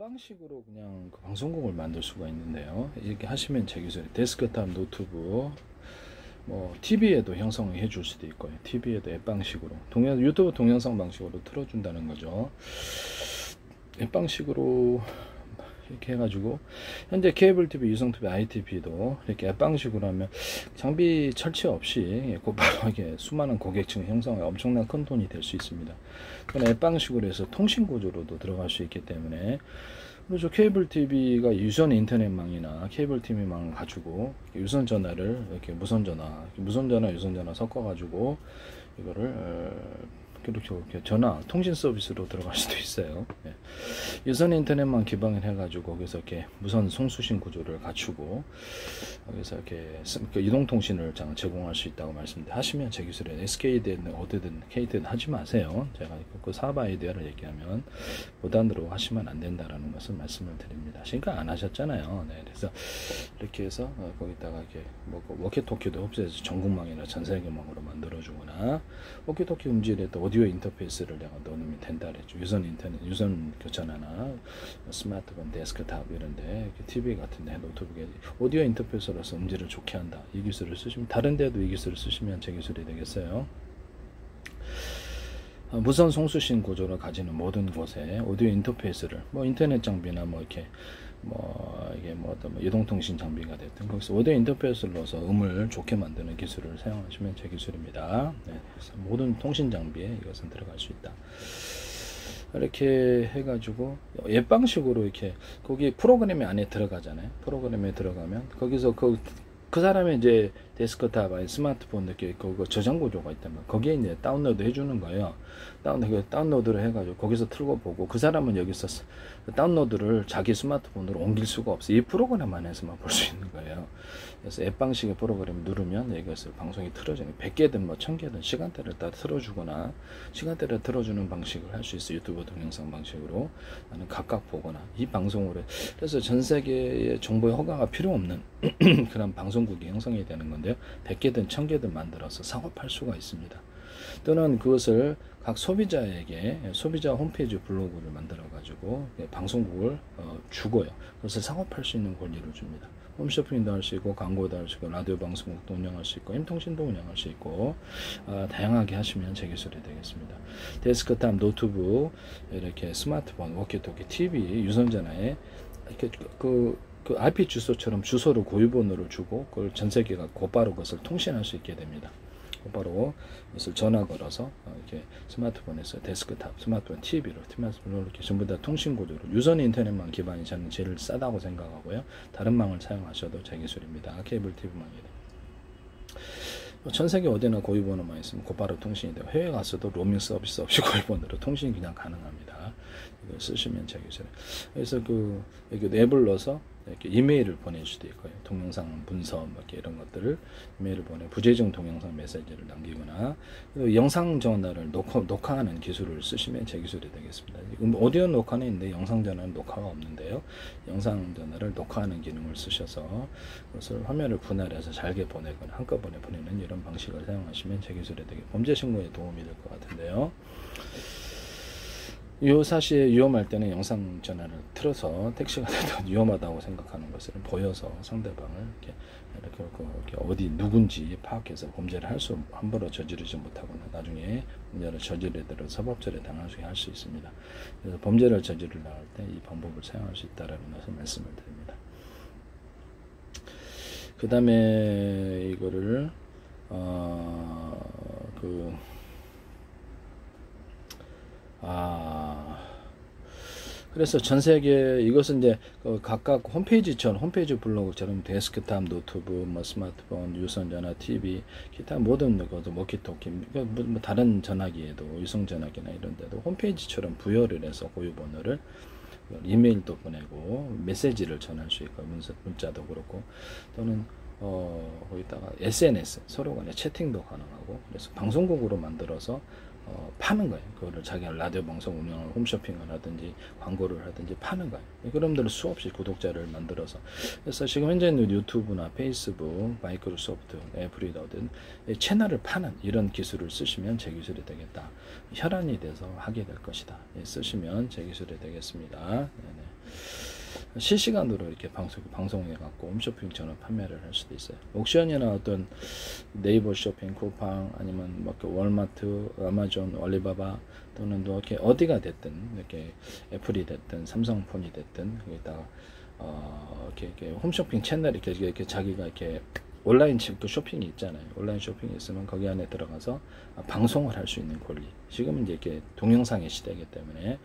방식으로 그냥 그 방송국을 만들 수가 있는데요. 이렇게 하시면 제 기술 데스크탑 노트북 뭐 TV에도 형성해 줄 수도 있고요. TV에도 앱 방식으로 유튜브 동영상 방식으로 틀어준다는 거죠. 앱 방식으로 이렇게 해가지고 현재 케이블 TV, 유성 TV, ITV도 이렇게 앱 방식으로 하면 장비 철치 없이 곧바로 이게 수많은 고객층 형성에 엄청난 큰 돈이 될 수 있습니다. 그건 앱 방식으로 해서 통신 구조로도 들어갈 수 있기 때문에, 그렇죠. 케이블 TV가 유선 인터넷망이나 케이블 TV망을 가지고 유선 전화를 이렇게 무선 전화, 유선 전화 섞어 가지고 이거를 이렇게 전화 통신 서비스로 들어갈 수도 있어요. 예. 유선 인터넷망 기반을 해가지고 거기서 이렇게 무선 송수신 구조를 갖추고 거기서 이렇게 이동 통신을 제공할 수 있다고 하시면 제 기술에 SK든 어디든 K든 하지 마세요. 제가 그 사업 아이디어를 얘기하면 무단으로 하시면 안 된다라는 것을 말씀을 드립니다. 지금까지 안 하셨잖아요. 네, 그래서 이렇게 해서 거기다가 이렇게 뭐 워키토키도 흡수해서 전국망이나 전세계망으로 만들어주거나, 워키토키 음질에도 오디오 인터페이스를 내가 넣으면 된다 그랬죠. 유선 인터넷, 유선 전화나 스마트폰, 데스크탑 이런데 TV 같은데 노트북에 오디오 인터페이스로서 음질을 좋게 한다. 이 기술을 쓰시면, 다른 데도 이 기술을 쓰시면 제 기술이 되겠어요. 무선 송수신 구조를 가지는 모든 곳에 오디오 인터페이스를 뭐 인터넷 장비나 뭐 이렇게 이게 어떤 이동통신 장비가 됐든 거기서 오디오 인터페이스를 넣어서 음을 좋게 만드는 기술을 사용하시면 제 기술입니다. 네, 그래서 모든 통신 장비에 이것은 들어갈 수 있다. 이렇게 해가지고 앱 방식으로 이렇게 거기 프로그램이 안에 들어가잖아요. 프로그램에 들어가면 거기서 그 사람의 이제 데스크탑 아니 스마트폰 이렇게 그거 저장 구조가 있다면 거기에 이제 다운로드 해주는 거예요. 다운로드를 해가지고 거기서 틀고 보고, 그 사람은 여기서 다운로드를 자기 스마트폰으로 옮길 수가 없어요. 이 프로그램 안에서만 볼 수 있는 거예요. 그래서 앱 방식의 프로그램 누르면 여기서 방송이 틀어지는, 100개든 뭐 1000개든 시간대를 다 틀어주거나 시간대를 틀어주는 방식을 할 수 있어요. 유튜브 동영상 방식으로 나는 각각 보거나 이 방송으로. 그래서 전 세계의 정보의 허가가 필요 없는 그런 방송국이 형성이 되는 건데요. 100개든 1000개든 만들어서 사고 팔 수가 있습니다. 또는 그것을 각 소비자에게 소비자 홈페이지 블로그를 만들어 가지고 방송국을 주고요. 그것을 사고 팔 수 있는 권리를 줍니다. 홈쇼핑도 할 수 있고 광고도 할 수 있고 라디오 방송국도 운영할 수 있고 임통신도 운영할 수 있고 다양하게 하시면 제 기술이 되겠습니다. 데스크탑, 노트북, 이렇게 스마트폰, 워키토키, TV, 유선전화에 이렇게 그 IP 주소처럼 주소를 고유번호를 주고 그걸 전 세계가 곧바로 그것을 통신할 수 있게 됩니다. 곧바로 그것을 전화 걸어서 이렇게 스마트폰에서 데스크탑, 스마트폰, TV로 이렇게 전부 다 통신 구조로 유선 인터넷망 기반이 저는 제일 싸다고 생각하고요. 다른 망을 사용하셔도 제 기술입니다. 케이블 TV망이다. 전 세계 어디나 고유번호만 있으면 곧바로 통신이 되고, 해외 가서도 로밍 서비스 없이 고유번호로 통신이 그냥 가능합니다. 이걸 쓰시면 제 기술. 그래서 여기 앱을 넣어서 이렇게 이메일을 보낼 수도 있고요. 동영상 문서 이렇게 이런 것들을 이메일을 부재중 동영상 메시지를 남기거나, 영상 전화를 녹화하는 기술을 쓰시면 제 기술이 되겠습니다. 오디오 녹화는 있는데 영상 전화는 녹화가 없는데요. 영상 전화를 녹화하는 기능을 쓰셔서 그것을 화면을 분할해서 잘게 보내거나 한꺼번에 보내는 이런 방식을 사용하시면 제 기술이 되게 범죄 신고에 도움이 될 것 같은데요. 사실 위험할 때는 영상 전화를 틀어서 택시가 돼도 위험하다고 생각하는 것을 보여서 상대방을 이렇게 어디 누군지 파악해서 범죄를 함부로 저지르지 못하거나 나중에 범죄를 저지르더라도 사법처리 당할 수 할 수 있습니다. 그래서 범죄를 저지르려 할 때 이 방법을 사용할 수 있다라는 것을 말씀을 드립니다. 그 다음에 이거를 그래서 전 세계 이것은 이제 각각 홈페이지 블로그처럼 데스크탑, 노트북, 스마트폰, 유선전화, TV, 기타 모든 것도 워키토키, 뭐 다른 전화기에도 유성 전화기나 이런 데도 홈페이지처럼 부여를 해서 고유번호를 이메일도 보내고 메시지를 전할 수 있고 문자도 그렇고, 또는 거기다가 SNS 서로 간에 채팅도 가능하고, 그래서 방송국으로 만들어서 파는 거예요. 그거를 자기가 라디오 방송 운영을 홈쇼핑을 하든지 광고를 하든지 파는 거예요. 그럼들 수없이 구독자를 만들어서, 그래서 지금 현재는 유튜브나 페이스북, 마이크로소프트, 애플이든 채널을 파는 이런 기술을 쓰시면 제 기술이 되겠다. 혈안이 돼서 하게 될 것이다. 쓰시면 제 기술이 되겠습니다. 네네. 실시간으로 이렇게 방송해 갖고 홈쇼핑 전원 판매를 할 수도 있어요. 옥션이나 어떤 네이버 쇼핑, 쿠팡 아니면 뭐 월마트, 아마존, 알리바바 또는 또 이렇게 어디가 됐든 이렇게 애플이 됐든 삼성폰이 됐든 거기다가 이렇게 홈쇼핑 채널 이렇게 자기가 이렇게 온라인 그 쇼핑이 있잖아요. 온라인 쇼핑이 있으면 거기 안에 들어가서 방송을 할 수 있는 권리. 지금은 이제 이렇게 동영상의 시대이기 때문에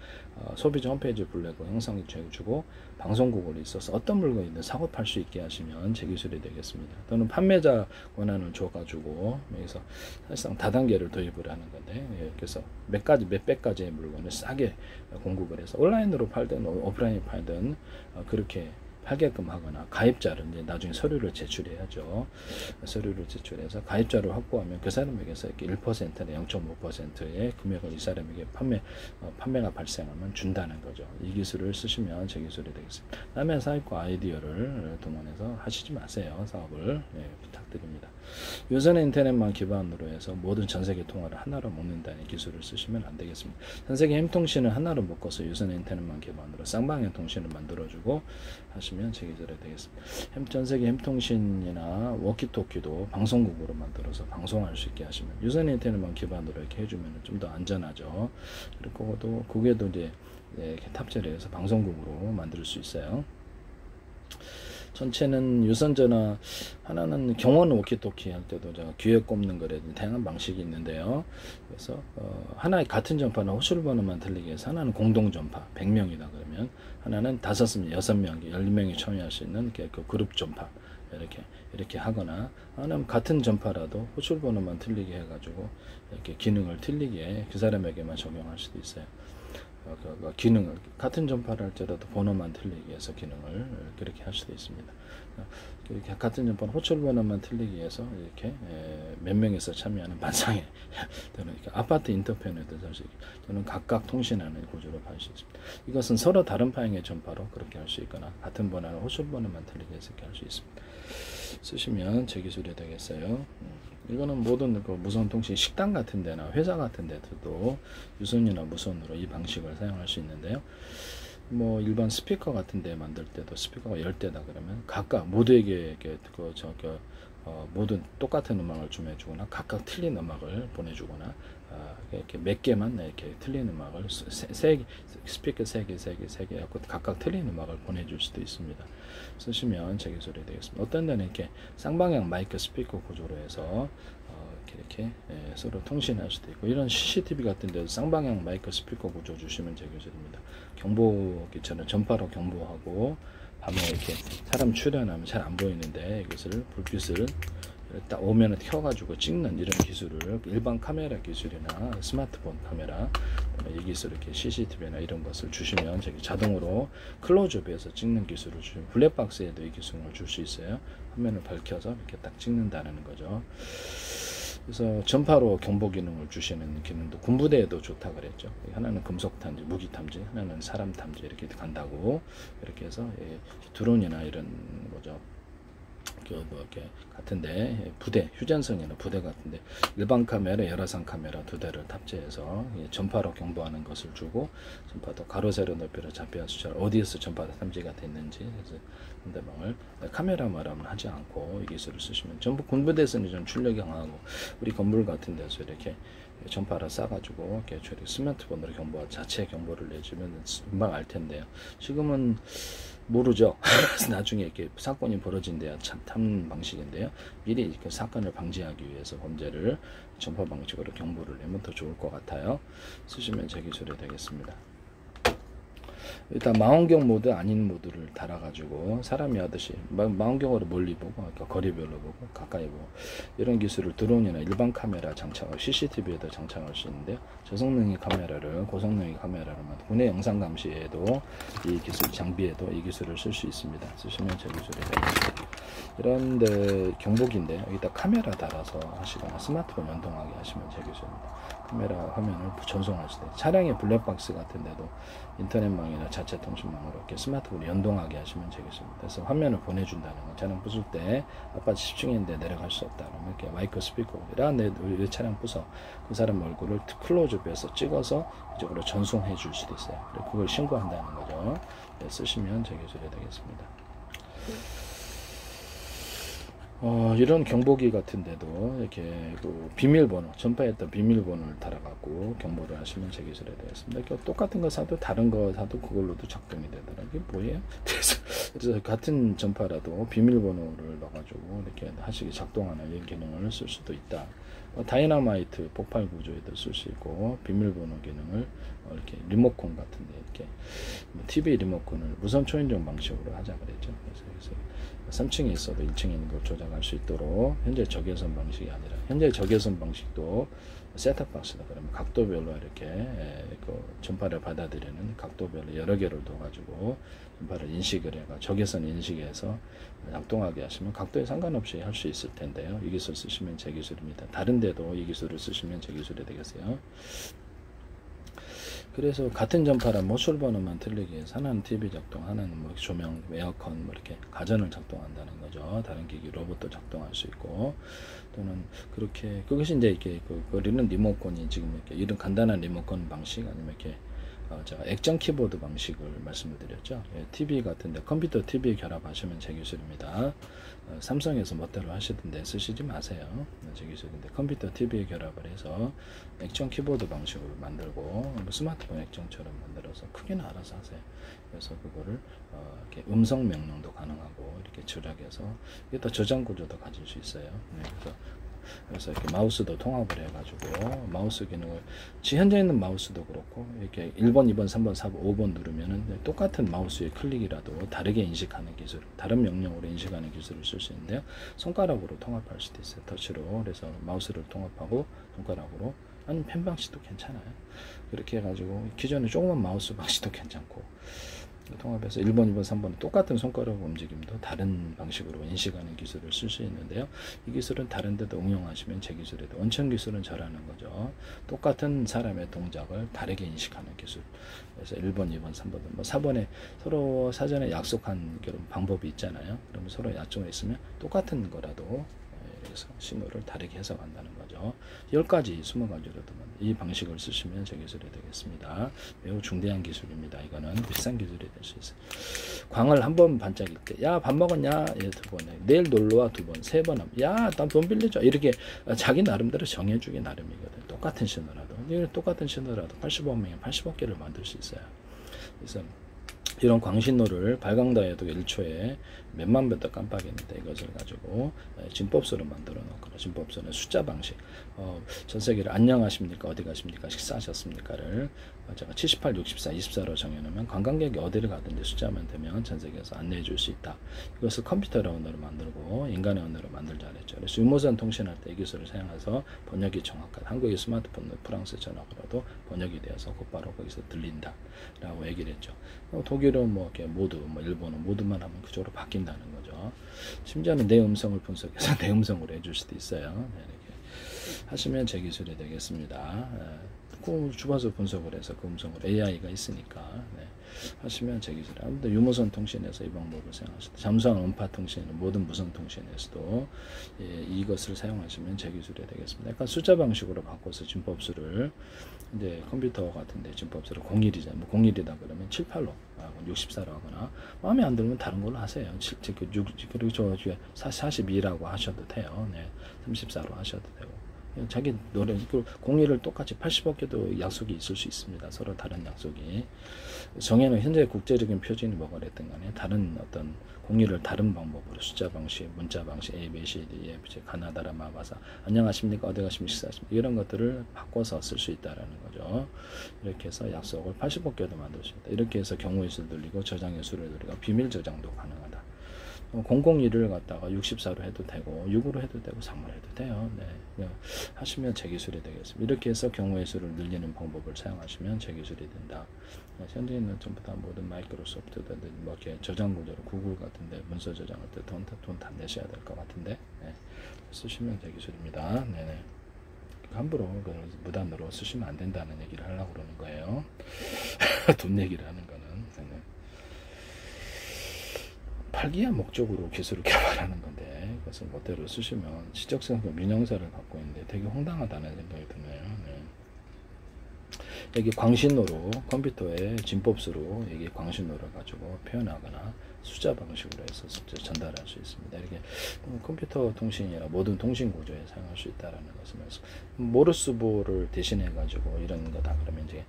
소비자 홈페이지 불러고 영상이 주고 방송국으로 있어서 어떤 물건이든 사고 팔 수 있게 하시면 제 기술이 되겠습니다. 또는 판매자 권한을 줘가지고 여기서 사실상 다단계를 도입을 하는 건데 그래서 몇백 가지의 물건을 싸게 공급을 해서 온라인으로 팔든 오프라인에 팔든 그렇게 하게끔 하거나 가입자를 이제 나중에 서류를 제출해야죠. 서류를 제출해서 가입자를 확보하면 그 사람에게서 이렇게 1%나 0.5%의 금액을 이 사람에게 판매가 발생하면 준다는 거죠. 이 기술을 쓰시면 제 기술이 되겠습니다. 남의 사업과 아이디어를 동원해서 하시지 마세요. 사업을 부탁드립니다. 유선 인터넷만 기반으로 해서 모든 전세계 통화를 하나로 묶는다는 기술을 쓰시면 안 되겠습니다. 전세계 햄통신을 하나로 묶어서 유선 인터넷만 기반으로 쌍방향 통신을 만들어주고 하시면 제 기술이 되겠습니다. 전세계 햄통신이나 워키토키도 방송국으로 만들어서 방송할 수 있게 하시면 유선 인터넷만 기반으로 이렇게 해주면 좀 더 안전하죠. 그리고 또 그게도 이제 이렇게 탑재를 해서 방송국으로 만들 수 있어요. 전체는 유선전화 하나는 경원 워키토키 할 때도 제가 귀에 꼽는 거라든지 다양한 방식이 있는데요. 그래서 하나의 같은 전파는 호출번호만 들리게 해서 하나는 공동전파 100명이다 그러면 하나는 5명, 6명, 12명이 참여할 수 있는 그 그룹 전파 이렇게 하거나 하나는 같은 전파라도 호출번호만 틀리게 해가지고 이렇게 기능을 틀리게 그 사람에게만 적용할 수도 있어요. 기능을 같은 전파를 할지라도 번호만 틀리기 위해서 기능을 그렇게 할 수도 있습니다. 이렇게 같은 전파는 호출 번호만 틀리기 위해서 이렇게 몇 명에서 참여하는 반상회 또는 아파트 인터페어에도 또는 각각 통신하는 구조로 할 수 있습니다. 이것은 서로 다른 방향의 전파로 그렇게 할 수 있거나 같은 번호는 호출 번호만 틀리게 해서 이렇게 할 수 있습니다. 쓰시면 제 기술이 되겠어요. 이거는 모든 그 무선 통신 식당 같은 데나 회사 같은 데도 유선이나 무선으로 이 방식을 사용할 수 있는데요. 뭐 일반 스피커 같은 데 만들 때도 스피커가 10대다 그러면 각각 모두에게 모든 똑같은 음악을 주면주거나 각각 틀린 음악을 보내주거나 이렇게 몇 개만 이렇게 틀린 음악을 스피커 3개 하고 각각 틀린 음악을 보내줄 수도 있습니다. 쓰시면 제 기술이 되겠습니다. 어떤 데는 이렇게 쌍방향 마이크 스피커 구조로 해서 이렇게 서로 통신할 수도 있고 이런 CCTV 같은 데도 쌍방향 마이크 스피커 구조 주시면 제 기술입니다. 경보기처럼 전파로 경보하고 밤에 이렇게 사람 출연하면 잘 안 보이는데 이것을 불빛을 딱 오면 켜가지고 찍는 이런 기술을 일반 카메라 기술이나 스마트폰 카메라 이 기술 이렇게 CCTV나 이런 것을 주시면 자동으로 클로즈업해서 찍는 기술을 주시면 블랙박스에도 이 기술을 줄 수 있어요. 화면을 밝혀서 이렇게 딱 찍는다는 거죠. 그래서 전파로 경보 기능을 주시는 기능도 군부대에도 좋다 그랬죠. 하나는 금속 탐지, 무기 탐지, 하나는 사람 탐지 이렇게 간다고 이렇게 해서 드론이나 이런 뭐죠. 이렇게 같은데 부대 휴전선이나 부대 같은데 일반 카메라 열화상 카메라 2대를 탑재해서 전파로 경보하는 것을 주고 전파도 가로 세로 높이로 좌표 수절 어디에서 전파 탐지가 됐는지 그래서 상대방을 카메라만은 하지 않고 이 기술을 쓰시면 전부 군부대에서는 좀 출력이 강하고 우리 건물 같은 데서 이렇게 전파를 싸가지고 이렇게 스마트폰으로 자체 경보를 내주면 금방 알 텐데요. 지금은 모르죠. 나중에 이렇게 사건이 벌어진대야 참 탐 방식인데요. 미리 그 사건을 방지하기 위해서 범죄를 전파 방식으로 경보를 내면 더 좋을 것 같아요. 쓰시면 제 기술이 되겠습니다. 일단 망원경 모드 아닌 모드를 달아가지고 사람이 하듯이 망원경으로 멀리 보고 그러니까 거리별로 보고 가까이 보고 이런 기술을 드론이나 일반 카메라 장착, CCTV에도 장착할 수 있는데요. 저성능의 카메라를 고성능의 카메라를 국내 영상 감시에도 이 기술 장비에도 이 기술을 쓸 수 있습니다. 쓰시면 제 기술이 되겠습니다. 이런데 경보기인데 여기다 카메라 달아서 하시거나 스마트폰 연동하게 하시면 되겠습니다. 카메라 화면을 전송하실 때 차량의 블랙박스 같은 데도 인터넷망이나 자체 통신망으로 이렇게 스마트폰 연동하게 하시면 되겠습니다. 그래서 화면을 보내준다는 거. 차량 부술 때 아빠 10층인데 내려갈 수 없다 그러면 이렇게 마이크 스피커 내 차량 부숴 그 사람 얼굴을 클로즈업해서 찍어서 이쪽으로 전송해 줄 수도 있어요. 그걸 신고한다는 거죠. 네, 쓰시면 제 기술이 되겠습니다. 이런 경보기 같은데도 이렇게 그 비밀번호, 전파했던 비밀번호를 달아갖고 경보를 하시면 제 기술이 되겠습니다. 똑같은 거 사도 다른 거 사도 그걸로도 작동이 되더라고요. 이게 뭐예요? 그래서 같은 전파라도 비밀번호를 넣어가지고 이렇게 하시기 작동하는 이런 기능을 쓸 수도 있다. 다이너마이트 폭발 구조에도 쓸 수 있고 비밀번호 기능을 이렇게 리모컨 같은데 이렇게 TV 리모컨을 무선 초인종 방식으로 하자 그랬죠. 그래서 3층에 있어도 1층에 있는 걸 조작할 수 있도록 현재 적외선 방식이 아니라 현재 적외선 방식도 셋탑박스다 그러면 각도별로 이렇게 그 전파를 받아들이는 각도별로 여러 개를 둬가지고 전파를 인식을 해가 적외선 인식해서 작동하게 하시면 각도에 상관없이 할 수 있을 텐데요. 이 기술 쓰시면 제 기술입니다. 다른 데도 이 기술을 쓰시면 제 기술이 되겠어요. 그래서 같은 전파라 모sul 번호만 틀리게 해서 하나는 TV 작동, 하나는 뭐 조명, 에어컨 뭐 이렇게 가전을 작동한다는 거죠. 다른 기기 로봇도 작동할 수 있고 또는 그렇게 그것이 이제 이렇게 거리는 리모컨이 지금 이렇게 이런 간단한 리모컨 방식 아니면 이렇게 제가 액정 키보드 방식을 말씀을 드렸죠. TV 같은데 컴퓨터 TV 결합하시면 제 기술입니다. 삼성에서 멋대로 하시던데 쓰시지 마세요. 제 기술인데 컴퓨터 TV에 결합을 해서 액정 키보드 방식으로 만들고 스마트폰 액정처럼 만들어서 크기는 알아서 하세요. 그래서 그거를 이렇게 음성 명령도 가능하고 이렇게 조작해서 이게 또 저장 구조도 가질 수 있어요. 그래서 이렇게 마우스도 통합을 해가지고 마우스 기능을 현재 있는 마우스도 그렇고 이렇게 1번, 2번, 3번, 4번, 5번 누르면은 똑같은 마우스의 클릭이라도 다르게 인식하는 기술, 다른 명령으로 인식하는 기술을 쓸 수 있는데요. 손가락으로 통합할 수도 있어요. 터치로. 그래서 마우스를 통합하고 손가락으로 아니면 펜 방식도 괜찮아요. 그렇게 해가지고 기존에 조그만 마우스 방식도 괜찮고 통합해서 1번, 2번, 3번 똑같은 손가락 움직임도 다른 방식으로 인식하는 기술을 쓸 수 있는데요. 이 기술은 다른 데도 응용하시면 제 기술에도 원천 기술은 저라는 거죠. 똑같은 사람의 동작을 다르게 인식하는 기술. 그래서 1번, 2번, 3번, 뭐 4번에 서로 사전에 약속한 그런 방법이 있잖아요. 그러면 서로 약속을 했으면 똑같은 거라도 그래서 신호를 다르게 해석한다는 거죠. 10가지, 20가지로도 이 방식을 쓰시면 제 기술이 되겠습니다. 매우 중대한 기술입니다. 이거는 비싼 기술이 될 수 있어요. 광을 한 번 반짝일 때, 야, 밥 먹었냐? 예, 2번. 내일 놀러와 2번, 3번. 야, 난 돈 빌려줘. 이렇게 자기 나름대로 정해주기 나름이거든. 똑같은 신호라도. 똑같은 신호라도 85명에 80억개를 만들 수 있어요. 그래서 이런 광신호를 발광다에도 1초에 몇만 배도 깜빡이는데 이것을 가지고 진법소를 만들어 놓거나 진법소는 숫자 방식 전 세계를 안녕하십니까 어디 가십니까 식사하셨습니까를 제가 78, 64, 24로 정해놓으면 관광객이 어디를 가든지 숫자만 되면 전 세계에서 안내해 줄 수 있다. 이것을 컴퓨터 언어로 만들고 인간의 언어로 만들자 그랬죠. 그래서 유무선 통신할 때 이 기술을 사용해서 번역이 정확한 한국의 스마트폰 프랑스 전화기로도 번역이 되어서 곧바로 거기서 들린다 라고 얘기를 했죠. 독일은 뭐 이렇게 모두 뭐 일본은 모두만 하면 그쪽으로 바뀐다는 거죠. 심지어는 내 음성을 분석해서 내 음성으로 해줄 수도 있어요. 네, 이렇게 하시면 제 기술이 되겠습니다. 그 주파수 분석을 해서 그 음성으로 AI가 있으니까 하시면 제 기술이. 아무튼 유무선 통신에서 이 방법을 사용하실 때 잠수함 음파 통신 모든 무선 통신에서도 이것을 사용하시면 제 기술이 되겠습니다. 약간 숫자 방식으로 바꿔서 진법수를 이제 컴퓨터 같은데 진법수를 01이잖아요. 뭐 01이다 그러면 78로 64로 하거나 마음에 안 들면 다른 걸로 하세요. 그리고 저 42라고 하셔도 돼요. 34로 하셔도 되고. 자기 노래 01을 똑같이 80억개도 약속이 있을 수 있습니다. 서로 다른 약속이. 정해는 현재 국제적인 표준이 뭐가 됐든 간에 다른 어떤 01을 다른 방법으로 숫자 방식, 문자 방식, A, B, C, D, F, G, 가나다라, 마바사, 안녕하십니까, 어디 가시면 식사하십니까, 이런 것들을 바꿔서 쓸 수 있다라는 거죠. 이렇게 해서 약속을 80억개도 만들 수 있다. 이렇게 해서 경우의 수를 늘리고 저장의 수를 늘리고 비밀 저장도 가능하다. 001을 갖다가 64로 해도 되고 6으로 해도 되고 3으로 해도 돼요. 네. 그냥 하시면 재기술이 되겠습니다. 이렇게 해서 경우의 수를 늘리는 방법을 사용하시면 재기술이 된다. 현재는 전부 다 모든 마이크로소프트든 뭐 이렇게 저장 구조로 구글 같은데 문서 저장할 때 돈 다 내셔야 될 것 같은데 네. 쓰시면 재기술입니다. 네네. 함부로 무단으로 쓰시면 안 된다는 얘기를 하려고 그러는 거예요. 돈 얘기를 하는 거는. 네. 팔기 위한 목적으로 기술을 개발하는 건데 그것을 멋대로 쓰시면 지적성 민영사를 갖고 있는데 되게 황당하다는 생각이 드네요. 네. 여기 광신호로 컴퓨터의 진법수로 여기 광신호를 가지고 표현하거나 숫자 방식으로 해서 전달할 수 있습니다. 이렇게 컴퓨터 통신이나 모든 통신 구조에 사용할 수 있다라는 것을 말씀. 모르스보를 대신해 가지고 이런 거다 그러면 이제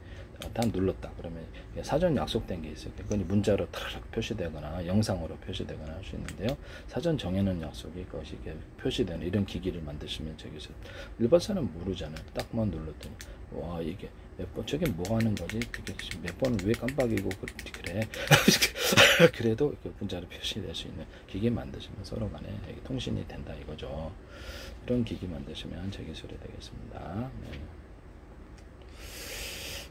다 눌렀다 그러면 사전 약속된 게 있어요. 그건 문자로 탁 표시되거나 영상으로 표시되거나 할 수 있는데요. 사전 정해놓은 약속이 그것이 표시되는 이런 기기를 만드시면 저기서 일반 사람 모르잖아요. 딱만 눌렀더니 와 이게 몇 번 저게 뭐 하는 거지? 몇 번을 왜 깜빡이고 그래? 그래도 문자로 표시될 수 있는 기기 만드시면 서로 간에 통신이 된다 이거죠. 이런 기기 만드시면 제 기술이 되겠습니다. 네.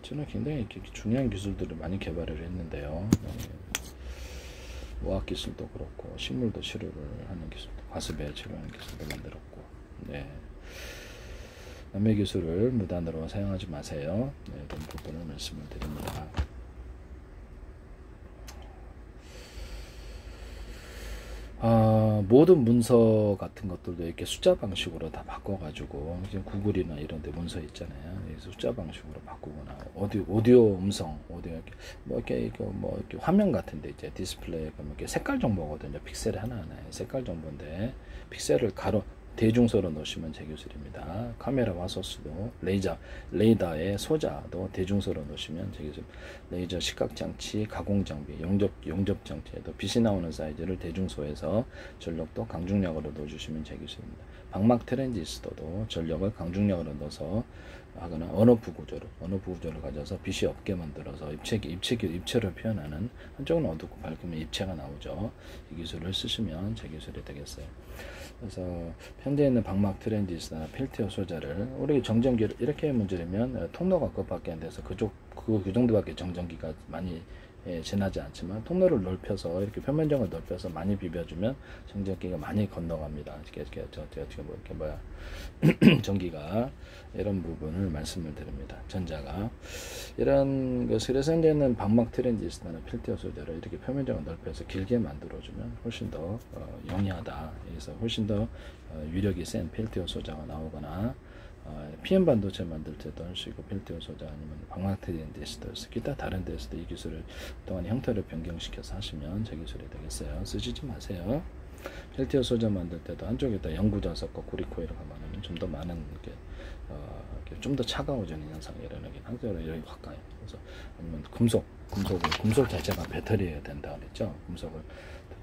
저는 굉장히 중요한 기술들을 많이 개발을 했는데요. 의학 기술도 그렇고 식물도 치료를 하는 기술도 과습에 치료하는 기술도 만들었고 네. 남의 기술을 무단으로 사용하지 마세요. 네, 이런 부분을 말씀을 드립니다. 모든 문서 같은 것들도 이렇게 숫자 방식으로 다 바꿔가지고 지금 구글이나 이런 데 문서 있잖아요. 숫자 방식으로 바꾸거나 오디오 음성 오디오 이렇게 화면 같은데 이제 디스플레이가 이렇게 색깔 정보거든요. 픽셀 하나하나에 색깔 정보인데 픽셀을 대중서로 넣으시면 제 기술입니다. 카메라와 소스도 레이더의 소자도 대중서로 넣으시면 제 기술. 레이저 시각장치, 가공장비, 용접장치에도 빛이 나오는 사이즈를 대중소에서 전력도 강중력으로 넣어주시면 제 기술입니다. 방막 트랜지스터도 전력을 강중력으로 넣어서 하거나 언어프 구조를 가져서 빛이 없게 만들어서 입체를 표현하는 한쪽은 어둡고 밝으면 입체가 나오죠. 이 기술을 쓰시면 제 기술이 되겠어요. 그래서 현재 있는 방막 트랜지스터나 펠티어 소자를 우리 정전기를 이렇게 문제라면 통로가 그것밖에 안 돼서 그 정도밖에 정전기가 많이 지나지 않지만 통로를 넓혀서 이렇게 표면적을 넓혀서 많이 비벼주면 정전기가 많이 건너갑니다. 전기가 이런 부분을 말씀을 드립니다. 전자가 이런 것을 그래서 현재는 방막 트랜지스터나 필터 소재를 이렇게 표면적을 넓혀서 길게 만들어주면 훨씬 더 영리하다. 그래서 훨씬 더 위력이 센 필터 소자가 나오거나 PM 반도체 만들 때도 할 수 있고 필터 소자 아니면 방막 트랜지스터 기타 다른 데서도 이 기술을 또한 형태를 변경시켜서 하시면 제 기술이 되겠어요. 쓰시지 마세요. 필터 소자 만들 때도 한쪽에다 영구전 섞고 구리코일을 가면 좀 더 많은 좀 더 차가워지는 현상이 일어나긴 한쪽으로 여기 확 가요. 그래서 아니면 금속 자체가 배터리여야 된다 그랬죠. 금속을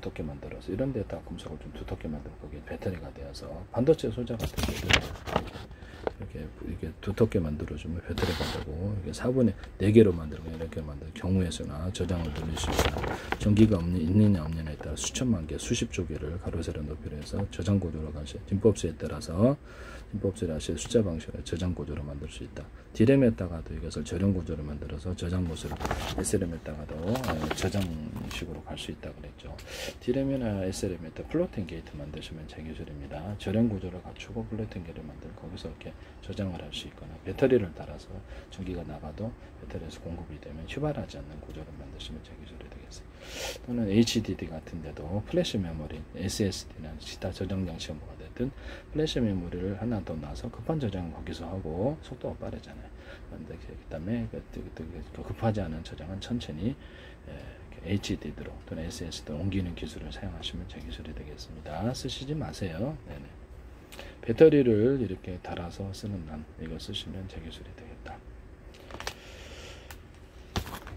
두텁게 만들어서 이런 데다 금속을 좀 두텁게 만들어 거기에 배터리가 되어서 반도체 소자 같은 경우는 이렇게 두텁게 만들어주면 배터리가 되고 이게 4분의 4개로 만들고 이렇게 만들 경우의 수나 저장을 늘릴 수 있으나 전기가 있느냐 없느냐에 따라 수천만 개, 수십조 개를 가로 세로 높이로 해서 저장 구조로 가시 진법수에 따라서 진법수를 하실 숫자 방식으로 저장 구조로 만들 수 있다. D램에다가도 이것을 저장 구조로 만들어서 저장 모습을 SRAM에다가도 저장식으로 갈 수 있다 그랬죠. D램이나 SRAM에다 플로팅 게이트 만드시면 제 기술입니다. 저장 구조를 갖추고 플로팅 게이트를 만들고 거기서 이렇게 저장을 할 수 있거나 배터리를 따라서 전기가 나가도 배터리에서 공급이 되면 휴발하지 않는 구조를 만드시면 제 기술이 되겠어요. 또는 HDD 같은 데도 플래시 메모리, SSD나 기타 저장 장치가 뭐가 됐든 플래시 메모리를 하나 더 놔서 급한 저장은 거기서 하고 속도가 빠르잖아요. 그런데 그 다음에 급하지 않은 저장은 천천히 HDD로 또는 SSD로 옮기는 기술을 사용하시면 제 기술이 되겠습니다. 쓰시지 마세요. 네네. 배터리를 이렇게 달아서 쓰는 이거 쓰시면 제 기술이 되겠다.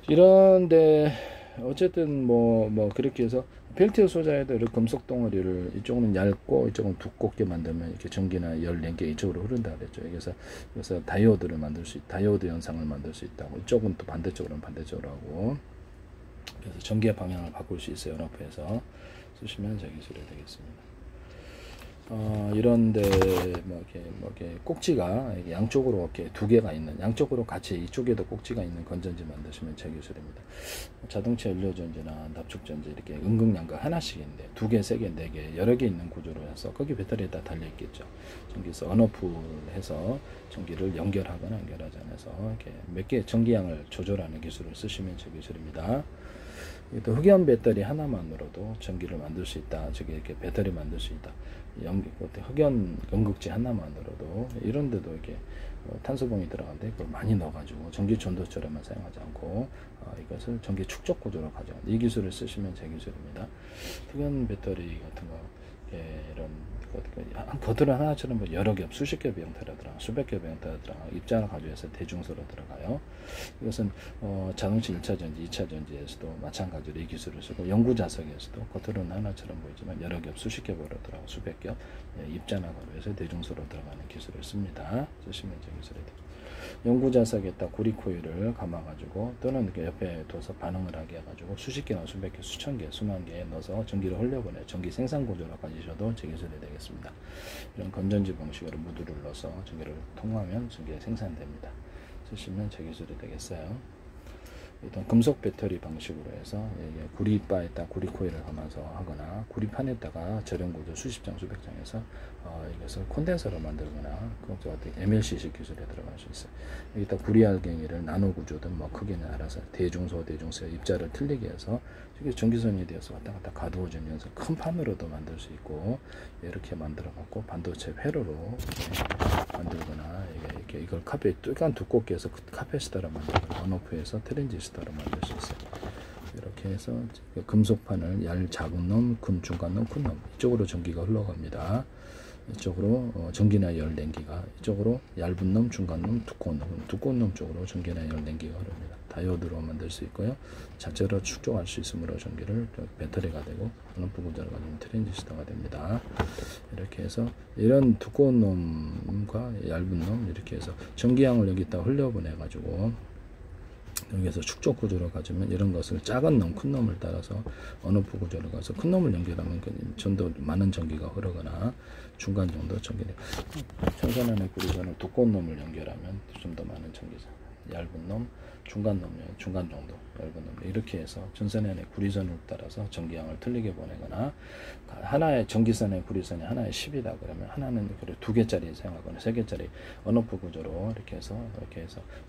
이런데 어쨌든 뭐 그렇게 해서 펠티어 소자에도 이렇게 금속 덩어리를 이쪽은 얇고 이쪽은 두껍게 만들면 이렇게 전기나 열 렌게 이쪽으로 흐른다 그랬죠. 그래서 다이오드 현상을 만들 수 있다고. 이쪽은 또 반대쪽으로는 반대쪽으로 하고 그래서 전기의 방향을 바꿀 수 있어요. 온오프에서 쓰시면 제 기술이 되겠습니다. 이런데 뭐 이렇게 꼭지가 양쪽으로 이렇게 두 개가 있는, 양쪽으로 같이 이쪽에도 꼭지가 있는 건전지 만드시면 제 기술입니다. 자동차 연료전지나 납축전지 이렇게 음극양극 하나씩인데 두 개, 세 개, 네 개 여러 개 있는 구조로 해서 거기 배터리에 다 달려 있겠죠. 전기에서 언오프 해서 전기를 연결하거나 연결하지 않아서 이렇게 몇 개 전기양을 조절하는 기술을 쓰시면 제 기술입니다. 또 흑연 배터리 하나만으로도 전기를 만들 수 있다. 저기 이렇게 배터리 만들 수 있다. 흑연 연극지 하나만으로도 이런데도 이렇게 탄소봉이 들어가는데 그걸 많이 넣어가지고 전기 전도처럼만 사용하지 않고 이것을 전기 축적 구조로 가져온 이 기술을 쓰시면 제 기술입니다. 흑연 배터리 같은 거 이런 겉으로 하나처럼 뭐 여러 겹, 수십 겹의 형태로 들어가, 수백 겹의 형태로 들어가, 입자를 가져와서 대중소로 들어가요. 이것은 자동차 1차 전지, 2차 전지에서도 마찬가지로 이 기술을 쓰고, 연구 자석에서도 겉으로는 하나처럼 보이지만 여러 겹, 수십 겹으로 들어가, 수백 겹, 입자나 가져와서 대중소로 들어가는 기술을 씁니다. 쓰시면 제 기술이 됩니다. 연구 자석에다 구리 코일을 감아가지고 또는 옆에 둬서 반응을 하게 해가지고 수십 개나 수백 개, 수천 개, 수만 개에 넣어서 전기를 흘려보내 전기 생산 구조로 가지셔도 제 기술이 되겠습니다. 이런 건전지 방식으로 무드를 넣어서 전기를 통하면 전기가 생산됩니다. 쓰시면 제 기술이 되겠어요. 일단 금속 배터리 방식으로 해서 구리바에다 구리 코일을 감아서 하거나 구리판에다가 절연 구조 수십 장 수백 장에서 이것을 콘덴서로 만들거나 그것도 MLCC 기술에 들어갈 수 있어요. 여기다 구리 알갱이를 나노 구조든 뭐 크기는 알아서 대중소 입자를 틀리게 해서 전기선이 되어서 왔다 갔다 가두어지면서 큰 판으로도 만들 수 있고, 이렇게 만들어 갖고 반도체 회로로 만들거나 이걸 약간 두껍게 해서 카페시터로 만들거나 언오프에서 트랜지스터로 만들 수 있어요. 이렇게 해서 금속판을 작은 놈, 중간 놈, 큰 놈 이쪽으로 전기가 흘러갑니다. 이쪽으로 전기나 열 냉기가, 이쪽으로 얇은 놈, 중간 놈, 두꺼운 놈 쪽으로 전기나 열 냉기가 흐릅니다. 다이오드로 만들 수 있고요. 자체로 축적할 수 있으므로 전기를 배터리가 되고, 언오프 구조를 가지면 트랜지스터가 됩니다. 이렇게 해서 이런 두꺼운 놈과 얇은 놈 이렇게 해서 전기양을 여기다 흘려보내 가지고 여기서 축적 구조로 가지면 이런 것을 작은 놈, 큰 놈을 따라서 언오프 구조로 가서 큰 놈을 연결하면 전도 많은 전기가 흐르거나 중간 정도 전기를, 천선안의 구리선을 두꺼운 놈을 연결하면 좀 더 많은 전기가, 얇은 놈, 중간 정도 얇은 놈 이렇게 해서 전선안의 구리선을 따라서 전기양을 틀리게 보내거나, 하나의 전기선의 구리선이 하나에 10이다 그러면 하나는 두 개짜리 사용하거나 세 개짜리 언오프 구조로 이렇게 해서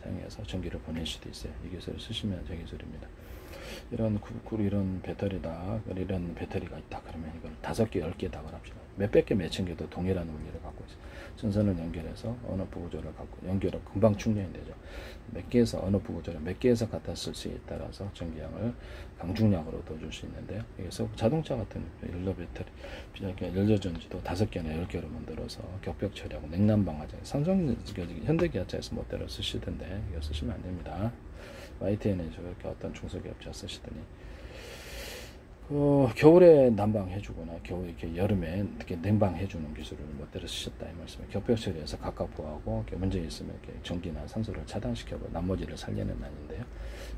사용해서 전기를 보낼 수도 있어요. 이 기술을 쓰시면 제 기술입니다. 이런 배터리다, 이런 배터리가 있다 그러면 이걸 5개, 10개다 그럽시다. 몇백 개, 몇천 개도 동일한 원리를 갖고 있어요. 전선을 연결해서 언오프 구조를 갖고 연결을 금방 충전이 되죠. 몇 개에서 언오프 구조를 몇 개에서 갖다 쓸 수에 따라서 전기량을 강중량으로 더 줄 수 있는데요. 그래서 자동차 같은 연료 배터리, 연료전지도 5개나 10개로 만들어서 격벽 처리하고 냉난방하죠. 삼성, 현대기아차에서 멋대로 쓰시던데 이거 쓰시면 안 됩니다. YTN에서 이렇게 어떤 중소기업자 쓰시더니 겨울에 난방해주거나 이렇게 여름에 이렇게 냉방해주는 기술을 멋대로 쓰셨다 이 말씀이에요. 격벽 처리해서 각각 보호하고 문제 있으면 이렇게 전기나 산소를 차단시켜서 나머지를 살리는 아닌데요.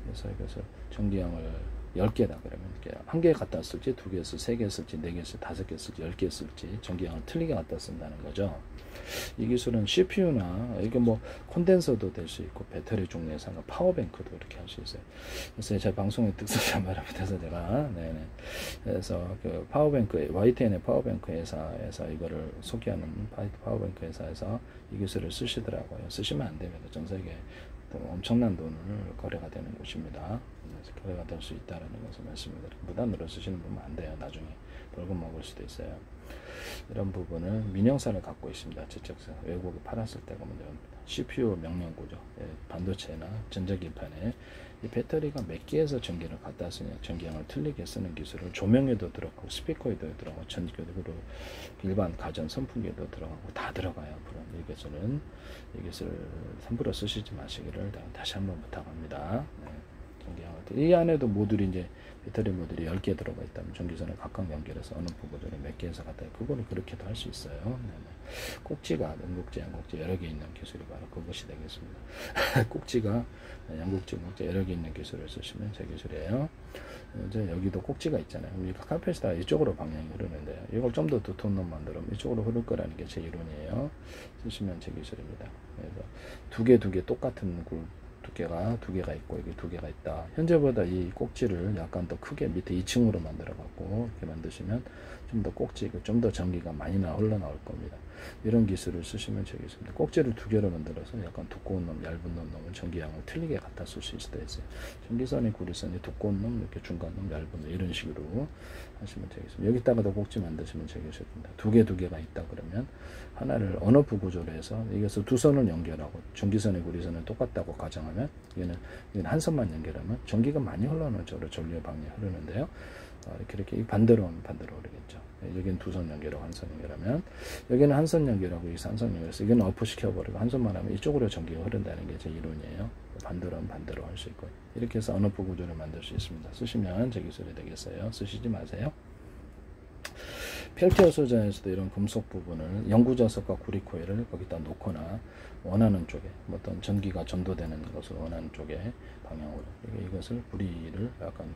그래서 이것을 전기양을 10개다 그러면 이렇게 한 개 갖다 쓸지, 2개 쓸지, 3개 쓸지, 4개 쓸지, 5개 쓸지, 10개 쓸지 전기양을 틀리게 갖다 쓴다는 거죠. 이 기술은 CPU나 이게 뭐 콘덴서도 될 수 있고 배터리 종류에 상관 파워뱅크도 이렇게 할 수 있어요. 그래서 제 방송의 뜻을 말합니다. 제가 그래서 그 파워뱅크 YTN의 파워뱅크 회사에서 이거를 소개하는 파워뱅크 회사에서 이 기술을 쓰시더라고요. 쓰시면 안 됩니다. 전 세계 엄청난 돈을 거래가 되는 곳입니다. 거래가 될 수 있다는 것을 말씀드립니다. 무단으로 쓰시는 분은 안 돼요. 나중에 벌금 먹을 수도 있어요. 이런 부분을 민영사를 갖고 있습니다. 저쪽에서 외국에 팔았을 때가 문제입니다. CPU 명령 구조, 반도체나 전자기판에 이 배터리가 몇 개에서 전기를 갖다 쓰냐, 전기양을 틀리게 쓰는 기술을 조명에도 들어가고 스피커에도 들어가고 전기로 일반 가전 선풍기에도 들어가고 다 들어가요. 앞으로 이 기술을 함부로 쓰시지 마시기를 다시 한번 부탁합니다. 이 안에도 모듈이 이제 배터리 모듈이 10개 들어가 있다면 전기선을 각각 연결해서 어느 부분을 몇 개에서 갖다 그거를 그렇게도 할 수 있어요. 꼭지가 양극재, 양극재 여러 개 있는 기술이 바로 그것이 되겠습니다. 꼭지가 양극재, 양극재 여러 개 있는 기술을 쓰시면 제 기술이에요. 이제 여기도 꼭지가 있잖아요. 그럼 이 카페시터가 이쪽으로 방향이 흐르는데요. 이걸 좀 더 두터운 놈 만들면 이쪽으로 흐를 거라는 게 제 이론이에요. 쓰시면 제 기술입니다. 그래서 두 개 똑같은 두께가 두 개가 있고 여기 두 개가 있다. 현재보다 이 꼭지를 약간 더 크게 밑에 2층으로 만들어 갖고 이렇게 만드시면 좀 더 꼭지, 좀 더 전기가 많이 흘러나올 겁니다. 이런 기술을 쓰시면 되겠습니다. 꼭지를 두 개로 만들어서 약간 두꺼운 놈, 얇은 놈은 전기량을 틀리게 갖다 쓸 수 있어요. 전기선이, 구리선이 두꺼운 놈, 이렇게 중간 놈, 얇은 놈 이런 식으로 하시면 되겠습니다. 여기다가도 꼭지 만드시면 되겠습니다. 두 개가 있다 그러면 하나를 언어프 구조로 해서 이것을 두 선을 연결하고 전기선의 구리선은 똑같다고 가정하면 얘는 한 선만 연결하면 전기가 많이 흘러나오는 쪽으로 전류의 방향이 흐르는데요. 이렇게 반대로 하면 반대로 흐르겠죠. 여기는 두 선 연결하고 한 선 연결하면 여기는 한 선 연결하고 여기서 한 선 연결해서 이거는 어프 시켜버리고 한 선만 하면 이쪽으로 전기가 흐른다는 게 제 이론이에요. 반대로 하면 반대로 할 수 있고 이렇게 해서 언어프 구조를 만들 수 있습니다. 쓰시면 제 기술이 되겠어요. 쓰시지 마세요. 펠티어 소재에서도 이런 금속 부분을 연구자석과 구리코일을 거기다 놓거나 원하는 쪽에 어떤 전기가 전도되는 것을 원하는 쪽에 방향으로 이것을 구리를 약간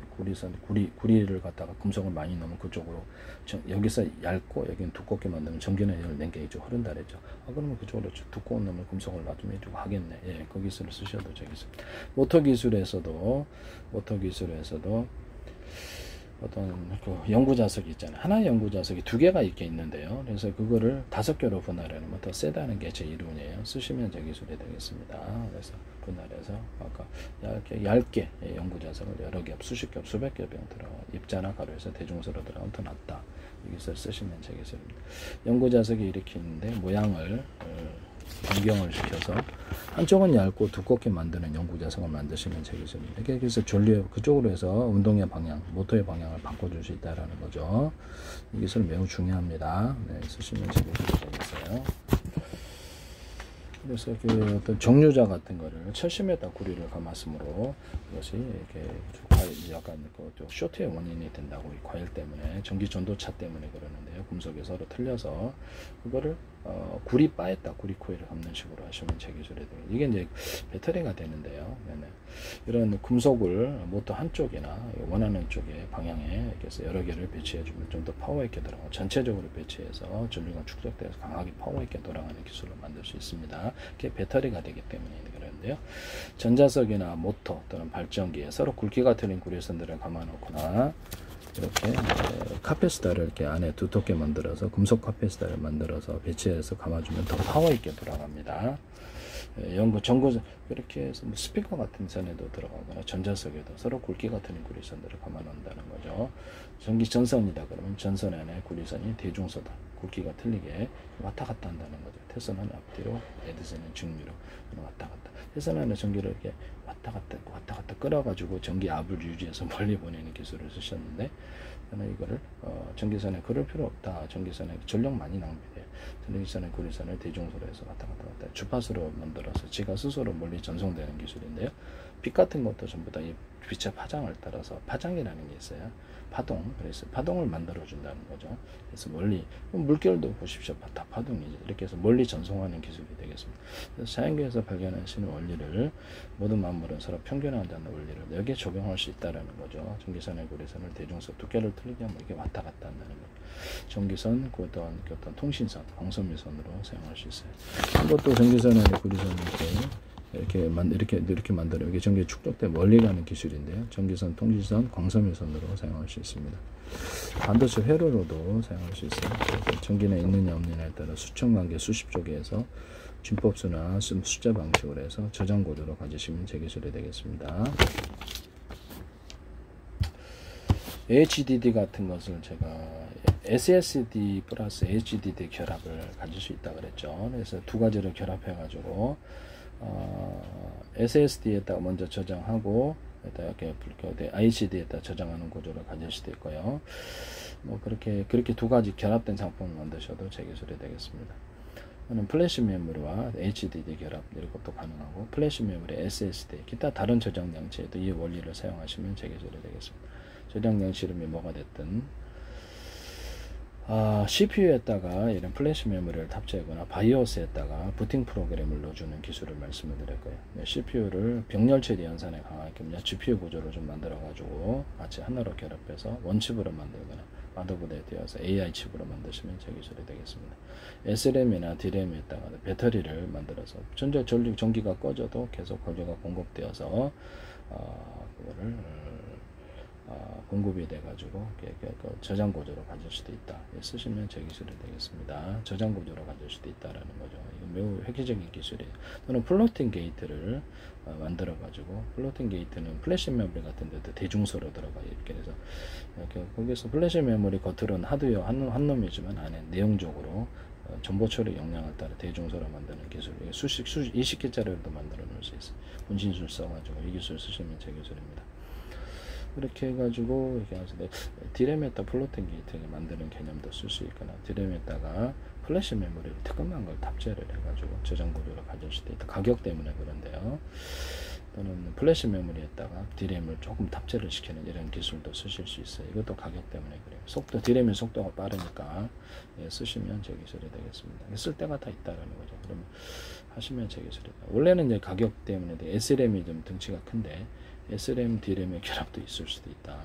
구리를 갖다가 금속을 많이 넣으면 그쪽으로 여기서 얇고 여기는 두껍게 만들면 전기는 여기를 낸 게 이쪽 흐른다 그랬죠. 그러면 그쪽으로 두꺼운 놈을 금속을 놔두면 이쪽 하겠네. 예, 그 기술을 쓰셔도 되겠습니다. 모터 기술에서도 어떤 그 연구 자석이 있잖아요. 하나의 연구 자석이 두 개가 이렇게 있는데요. 그래서 그거를 5개로 분할하면 더 세다는 게 제 이론이에요. 쓰시면 제 기술이 되겠습니다. 그래서 분할해서 아까 얇게 연구 자석을 여러 겹, 수십 겹, 수백 겹 들어 입자나 가루에서 대중서로 들어가면 더 낫다. 여기서 쓰시면 제 기술입니다. 연구 자석이 이렇게 있는데 모양을 변경을 시켜서 한쪽은 얇고 두껍게 만드는 연구 자석을 만드시면 되겠습니다. 그래서 전류 그쪽으로 해서 운동의 방향, 모터의 방향을 바꿔줄 수 있다라는 거죠. 이 기술 매우 중요합니다. 네, 쓰시면 되겠어요. 그래서 그 어떤 정류자 같은 거를 70m 구리를 감았으므로 이것이 이렇게 약간 그 쇼트의 원인이 된다고 이 과일 때문에 전기 전도차 때문에 그러는데요. 금속이 서로 틀려서 그거를 구리 바에다 구리 코일을 감는 식으로 하시면 제 기술이 돼요. 이게 이제 배터리가 되는데요. 네네. 이런 금속을 모터 한쪽이나 원하는 쪽에 방향에 이렇게 여러 개를 배치해 주면 좀 더 파워 있게 돌아가고 전체적으로 배치해서 전류가 축적돼서 강하게 파워 있게 돌아가는 기술을 만들 수 있습니다. 그게 배터리가 되기 때문에 그런데요. 전자석이나 모터 또는 발전기에 서로 굵기가 틀린 구리선들을 감아놓거나 이렇게 카페시터를 이렇게 안에 두텁게 만들어서 금속 카페시터를 만들어서 배치해서 감아주면 더 파워 있게 돌아갑니다. 전구 이렇게 해서 스피커 같은 선에도 들어가거나 전자석에도 서로 굵기가 틀린 구리선들을 감아 놓는다는 거죠. 전기 전선이다 그러면 전선 안에 구리선이 대중소다 굵기가 틀리게 왔다 갔다 한다는 거죠. 태선은 앞뒤로, 에드선은 중류로 왔다 갔다. 태선 안에 전기를 이렇게 왔다 갔다 끌어가지고 전기 압을 유지해서 멀리 보내는 기술을 쓰셨는데 저는 이거를 전기선에 그럴 필요 없다. 전기선에 전력 많이 낭비돼요. 전기선의 구리선을 대중소로 해서 왔다 갔다 주파수로 만들어서 지가 스스로 멀리 전송되는 기술인데요. 빛 같은 것도 전부 다 이 빛의 파장을 따라서 파장이라는 게 있어요. 파동, 그래서 파동을 만들어 준다는 거죠. 그래서 멀리 물결도 보십시오. 다 파동이죠. 이렇게 해서 멀리 전송하는 기술이 되겠습니다. 그래서 자연계에서 발견하시는 원리를 모든 만물은 서로 평균화한다는 원리를 여기에 적용할 수 있다라는 거죠. 전기선의 구리선을 대중소 두께를 틀리게 하면 이게 왔다 갔다 한다는 거죠. 전기선, 어떤 통신선, 광섬유선으로 사용할 수 있어요. 이것도 전기선의 구리선을 이렇게 만들어 이게 전기 축적돼 멀리 가는 기술인데요. 전기선, 통신선, 광섬유선으로 사용할 수 있습니다. 반도체 회로로도 사용할 수 있어요. 전기는 있느냐 없느냐에 따라 수천 관계 수십조 개에서 진법수나 숫자 방식으로 해서 저장 고도로 가지시면 제 기술이 되겠습니다. HDD 같은 것을 제가 SSD 플러스 HDD 결합을 가질 수 있다 그랬죠. 그래서 두 가지를 결합해 가지고 SSD에다가 먼저 저장하고 이렇게 ICD에다 저장하는 구조를 가질 수도 있고요. 뭐 그렇게 두 가지 결합된 상품을 만드셔도 제 기술이 되겠습니다. 플래시 메모리와 HDD 결합 이런 것도 가능하고 플래시 메모리, SSD, 기타 다른 저장 장치에도 이 원리를 사용하시면 제 기술이 되겠습니다. 저장 장치 이름이 뭐가 됐든 CPU에다가 이런 플래시 메모리를 탑재하거나 바이오스에다가 부팅 프로그램을 넣어주는 기술을 말씀을 드릴 거예요. CPU를 병렬 처리 연산에 강하게 GPU 구조를 좀 만들어 가지고 같이 하나로 결합해서 원칩으로 만들거나 마더보드에 띄워서 AI 칩으로 만드시면 제 기술이 되겠습니다. SRAM이나 DRAM에다가 배터리를 만들어서 전기가 꺼져도 계속 전기가 공급되어서 그거를 공급이 돼가지고 저장 구조로 가질 수도 있다. 쓰시면 제 기술이 되겠습니다. 저장 구조로 가질 수도 있다라는 거죠. 이거 매우 획기적인 기술이에요. 또는 플로팅 게이트를 만들어가지고, 플로팅 게이트는 플래시 메모리 같은 데도 대중소로 들어가 이렇게 해서 거기서 플래시 메모리 겉으로는 하드웨어 한 놈이지만 안에 내용적으로 정보 처리 역량을 따라 대중소로 만드는 기술. 20개짜리로도 만들어 놓을 수 있어요. 분신술 써가지고 이 기술 쓰시면 제 기술입니다. 그렇게 해가지고 이렇게 해서 디램에다 플로팅 게이트 만드는 개념도 쓸 수 있거나, 디램에다가 플래시 메모리를 특검한 걸 탑재를 해가지고 저장 구조를 가질 수도 있다. 가격 때문에 그런데요. 또는 플래시 메모리에다가 디램을 조금 탑재를 시키는 이런 기술도 쓰실 수 있어요. 이것도 가격 때문에 그래요. 디램의 속도가 빠르니까 쓰시면 제 기술이 되겠습니다. 쓸 때가 다 있다라는 거죠. 그러면 하시면 제 기술이다. 원래는 이제 가격 때문에 SRAM이 좀 등치가 큰데 SRAM, DRAM의 결합도 있을 수도 있다.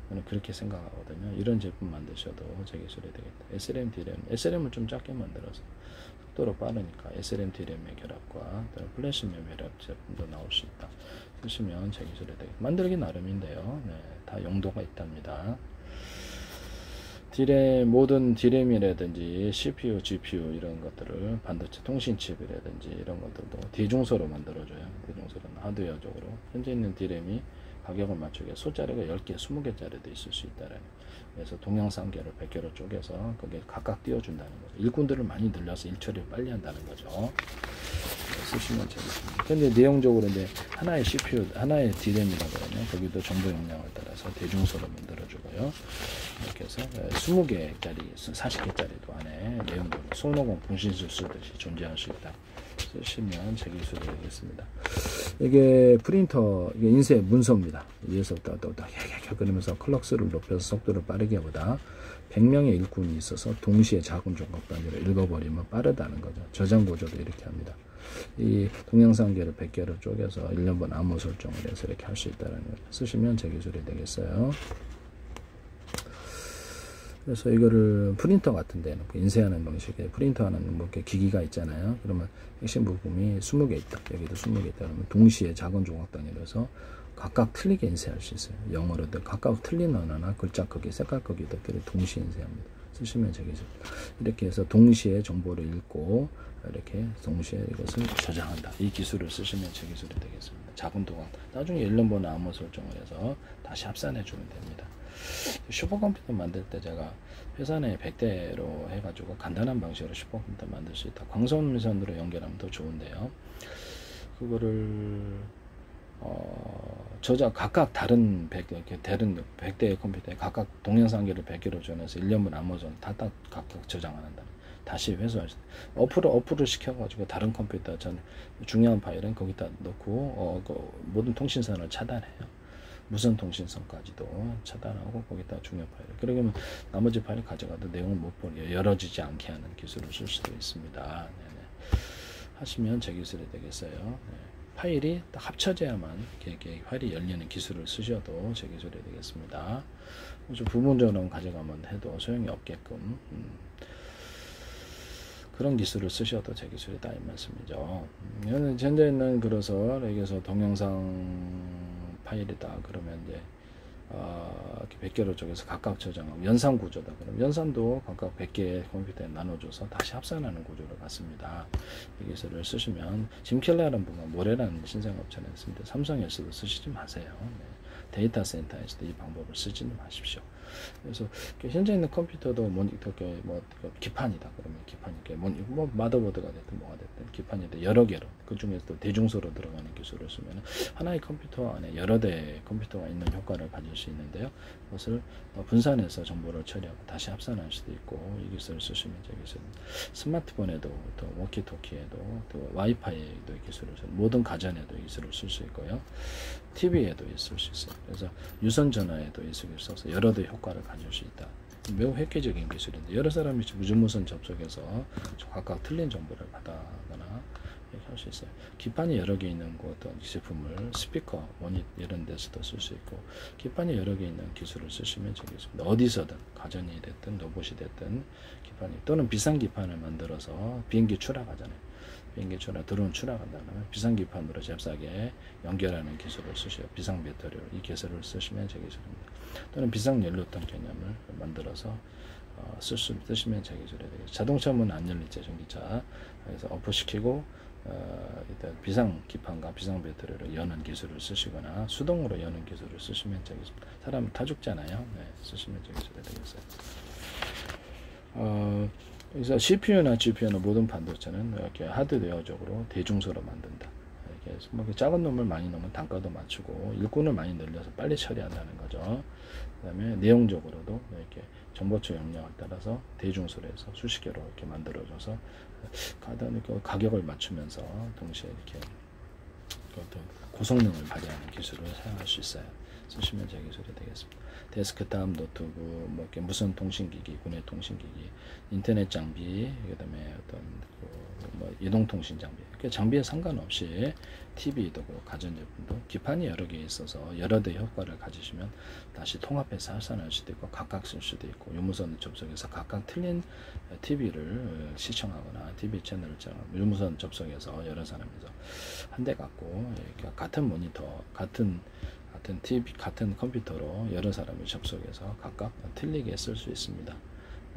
저는 그렇게 생각하거든요. 이런 제품 만드셔도 제 기술이 되겠다. SRAM, DRAM, SRAM을 좀 작게 만들어서 속도로 빠르니까 SRAM, DRAM의 결합과 플래시 메모리 제품도 나올 수 있다. 쓰시면 제 기술이 되겠다. 만들기 나름인데요. 다 용도가 있답니다. 모든 DRAM이라든지 CPU, GPU 이런 것들을 반도체 통신칩이라든지 이런 것들도 대중소로 만들어줘요. 대중소로는 하드웨어적으로. 현재 있는 DRAM이 가격을 맞추기 위해 숫자리가 10개, 20개짜리도 있을 수 있다는. 그래서 동영상계를 100개로 쪼개서 거기에 각각 띄워준다는 거죠. 일꾼들을 많이 늘려서 일처리를 빨리 한다는 거죠. 쓰시면 되겠습니다. 근데 내용적으로 이제 하나의 CPU, 하나의 DRAM이라고 하면 거기도 정보 용량을 따라서 대중소로 만들어주고요. 이렇게 해서 20개짜리, 40개짜리도 안에 내용적으로 손오공 분신술 쓰듯이 존재할 수 있다. 쓰시면 제 기술이 되겠습니다. 이게 프린터, 이게 인쇄 문서입니다. 위에서부터 또 그러면서 클럭스를 높여서 속도를 빠르게 보다 100명의 일꾼이 있어서 동시에 작은 조각 단위로 읽어버리면 빠르다는 거죠. 저장 구조도 이렇게 합니다. 이 동영상계를 100개로 쪼개서 1년분 암호 설정을 해서 이렇게 할 수 있다는 거죠. 쓰시면 제 기술이 되겠어요. 그래서 이거를 프린터 같은 데는 인쇄하는 방식의 프린터하는 뭐 이렇게 기기가 있잖아요. 그러면 핵심 부품이 20개 있다. 여기도 20개 있다. 그러면 동시에 작은 조각 단위로서 각각 틀리게 인쇄할 수 있어요. 영어로도 각각 틀린 언어나 글자 크기, 색깔 크기들끼리 동시에 인쇄합니다. 쓰시면 되겠죠. 이렇게 해서 동시에 정보를 읽고 이렇게 동시에 이것을 저장한다. 이 기술을 쓰시면 제 기술이 되겠습니다. 작은 동안 나중에 1년번호 암호 설정을 해서 다시 합산해 주면 됩니다. 슈퍼컴퓨터 만들 때 제가 회사 내 100대로 해가지고 간단한 방식으로 슈퍼컴퓨터 만들 수 있다. 광선무선으로 연결하면 더 좋은데요. 그거를 저장 각각 다른 100대의 컴퓨터에 각각 동영상기를 100개로 전해서 1년분 암호전 다 각각 저장 안 한다. 다시 회수할 수 어플을 시켜가지고 다른 컴퓨터 전 중요한 파일은 거기다 넣고 그 모든 통신선을 차단해요. 무선 통신선까지도 차단하고 거기다 중요한 파일. 그러면 나머지 파일 가져가도 내용을 못 보게 열어지지 않게 하는 기술을 쓸 수도 있습니다. 네네. 하시면 제 기술이 되겠어요. 네. 파일이 딱 합쳐져야만 이렇게 파일이 열리는 기술을 쓰셔도 제 기술이 되겠습니다. 좀 부분적으로 가져가면 해도 소용이 없게끔 그런 기술을 쓰셔도 제 기술이다 이 말씀이죠. 현재는 그래서 여기서 동영상 파일이다 그러면 이제 이렇게 100개로 쪼개서 각각 저장하고 연산 구조다 그럼 연산도 각각 100개의 컴퓨터에 나눠줘서 다시 합산하는 구조를 갖습니다. 이 기술을 쓰시면 짐켈라라는 분과 모레라는 신생업체는 있습니다. 삼성에서도 쓰시지 마세요. 네. 데이터 센터에서도 이 방법을 쓰지는 마십시오. 그래서 현재 있는 컴퓨터도 기판이다 그러면 기판이 뭐 마더보드가 됐든 뭐가 됐든 기판이 여러 개로 그 중에서도 대중소로 들어가는 기술을 쓰면 하나의 컴퓨터 안에 여러 대의 컴퓨터가 있는 효과를 가질 수 있는데요. 그것을 분산해서 정보를 처리하고 다시 합산할 수도 있고 이 기술을 쓰시면 되겠습니다. 스마트폰에도 또 워키토키에도 또 와이파이에도 이 기술을 모든 가전에도 이 기술을 쓸 수 있고요. TV에도 있을 수 있어요. 그래서 유선 전화에도 이 기술을 써서 여러 대 효과를 가질 수 있다. 매우 획기적인 기술인데 여러 사람이 유무선 접속해서 각각 틀린 정보를 받아가거나 이렇게 할 수 있어요. 기판이 여러 개 있는 어떤 제품을 스피커, 모니터 이런 데서도 쓸 수 있고 기판이 여러 개 있는 기술을 쓰시면 되겠습니다. 어디서든 가전이 됐든 로봇이 됐든 기판이 또는 비상 기판을 만들어서 비행기 추락하잖아요. 비행기 추락, 드론 추락한다면 비상 기판으로 잽싸게 연결하는 기술을 쓰셔요. 비상 배터리로 이 기술을 쓰시면 제 기술입니다. 또는 비상 연료통 개념을 만들어서 쓰시면 제 기술이 되겠죠. 자동차 문 안 열리죠, 전기차. 그래서 오프시키고 일단 비상 기판과 비상 배터리로 여는 기술을 쓰시거나 수동으로 여는 기술을 쓰시면 되겠습니다. 사람 다 죽잖아요. 네, 쓰시면 제 기술이 되겠어요. 그래서 CPU나 GPU나 모든 반도체는 이렇게 하드웨어적으로 대중소로 만든다. 이렇게 뭐 작은 놈을 많이 넣으면 단가도 맞추고 일꾼을 많이 늘려서 빨리 처리한다는 거죠. 그다음에 내용적으로도 이렇게 정보처 역량에 따라서 대중소로 해서 수십 개로 이렇게 만들어줘서 가격을 맞추면서 동시에 이렇게 어떤 고성능을 발휘하는 기술을 사용할 수 있어요. 쓰시면 제 기술이 되겠습니다. 데스크탑, 노트북, 뭐 이렇게 무선 통신기기, 국내 통신기기, 인터넷 장비, 그다음에 어떤 뭐 이동통신 장비, 그 장비에 상관없이 TV도 그렇고 가전제품도 기판이 여러 개 있어서 여러 대 효과를 가지시면 다시 통합해서 활산할 수도 있고 각각 쓸 수도 있고 유무선 접속해서 각각 틀린 TV를 시청하거나 TV 채널을 유무선 접속해서 여러 사람에서 한 대 갖고 같은 모니터, 같은 TV, 같은 컴퓨터로 여러 사람이 접속해서 각각 틀리게 쓸 수 있습니다.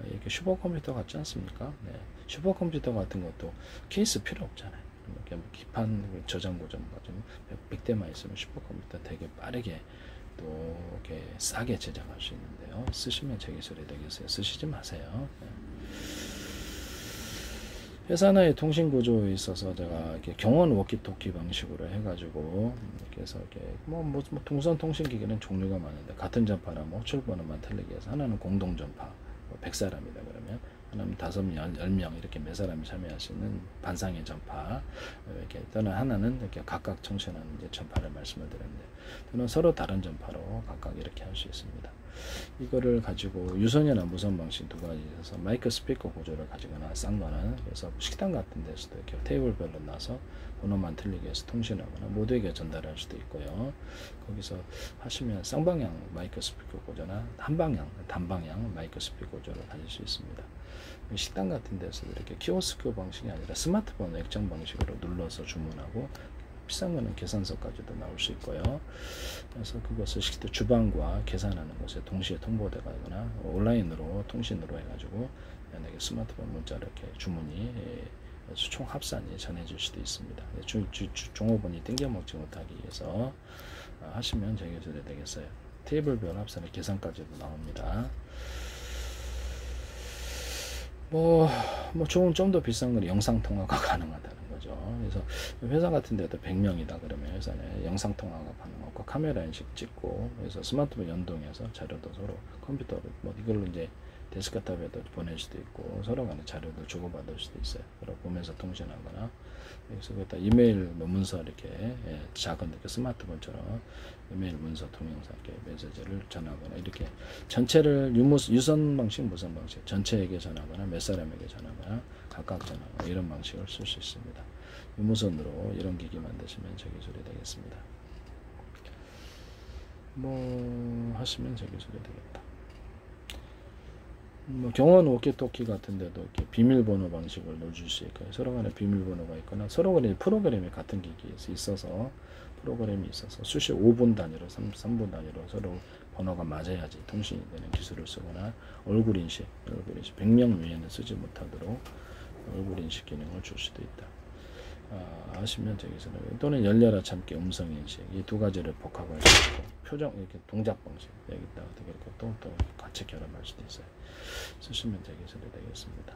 이렇게 슈퍼컴퓨터 같지 않습니까? 네. 슈퍼컴퓨터 같은 것도 케이스 필요 없잖아요. 이렇게 기판 저장고 좀 가지고 100대만 있으면 슈퍼컴퓨터 되게 빠르게 또 이렇게 싸게 제작할 수 있는데요. 쓰시면 제 기술이 되겠어요. 쓰시지 마세요. 네. 회사 내의 통신 구조에 있어서 제가 이렇게 경원 워키토키 방식으로 해가지고 이렇게 해서 이렇게 뭐 동선 통신기기는 종류가 많은데 같은 전파나 뭐 호출번호만 틀리게 해서 하나는 공동 전파 100사람이다 그러면 하나는 5명, 10명 이렇게 몇 사람이 참여할 수 있는 반상의 전파 이렇게 또는 하나는 이렇게 각각 청취하는 이제 전파를 말씀을 드렸는데 또는 서로 다른 전파로 각각 이렇게 할 수 있습니다. 이거를 가지고 유선이나 무선 방식 두 가지에서 마이크 스피커 구조를 가지거나 쌍거나 그래서 식당 같은 데서도 이렇게 테이블별로 놔서 번호만 틀리게 해서 통신하거나 모두에게 전달할 수도 있고요. 거기서 하시면 쌍방향 마이크 스피커 구조나 한방향, 단방향 마이크 스피커 구조를 가질 수 있습니다. 식당 같은 데서도 이렇게 키오스크 방식이 아니라 스마트폰 액정 방식으로 눌러서 주문하고 비싼 거는 계산서까지도 나올 수 있고요. 그래서 그것을 주방과 계산하는 것에 동시에 통보되거나 온라인으로 통신으로 해가지고 만약에 스마트폰 문자로 이렇게 주문이 총 합산이 전해질 수도 있습니다. 종업원이 땡겨먹지 못하기 위해서 하시면 제 기술이 되겠어요. 테이블별 합산의 계산까지도 나옵니다. 좀 더 비싼 건 영상 통화가 가능하다는 거죠. 그래서 회사 같은 데도 100명이다 그러면 회사에 영상 통화가 가능하고 카메라 인식 찍고 그래서 스마트폰 연동해서 자료도 서로 컴퓨터로 뭐 이걸로 이제 데스크탑에도 보낼 수도 있고 서로 간에 자료도 주고받을 수도 있어요. 서로 보면서 통신하거나 그래서 그다 이메일 문서 이렇게 작은 이렇게 스마트폰처럼 이메일 문서 동영상 이렇게 메시지를 전하거나 이렇게 전체를 유선 방식, 무선 방식 전체에게 전하거나 몇 사람에게 전하거나 각각 전하거나 이런 방식을 쓸 수 있습니다. 유무선으로 이런 기기 만드시면 제 기술이 되겠습니다. 하시면 제 기술이 되겠다. 경원 워키토키 같은 데도 이렇게 비밀번호 방식을 넣어줄 수 있고요. 서로 간에 비밀번호가 있거나 서로 간에 프로그램이 같은 기기에 있어서 수시 5분 단위로 3분 단위로 서로 번호가 맞아야지 통신이 되는 기술을 쓰거나 얼굴 인식 100명 외에는 쓰지 못하도록 얼굴 인식 기능을 줄 수도 있다. 하시면 되겠어요. 또는 열려라 참기 음성 인식 이 두 가지를 복합할 수 있고 표정 이렇게 동작 방식 여기다가 이렇게 또 같이 결합할 수도 있어요. 쓰시면 되겠습니다.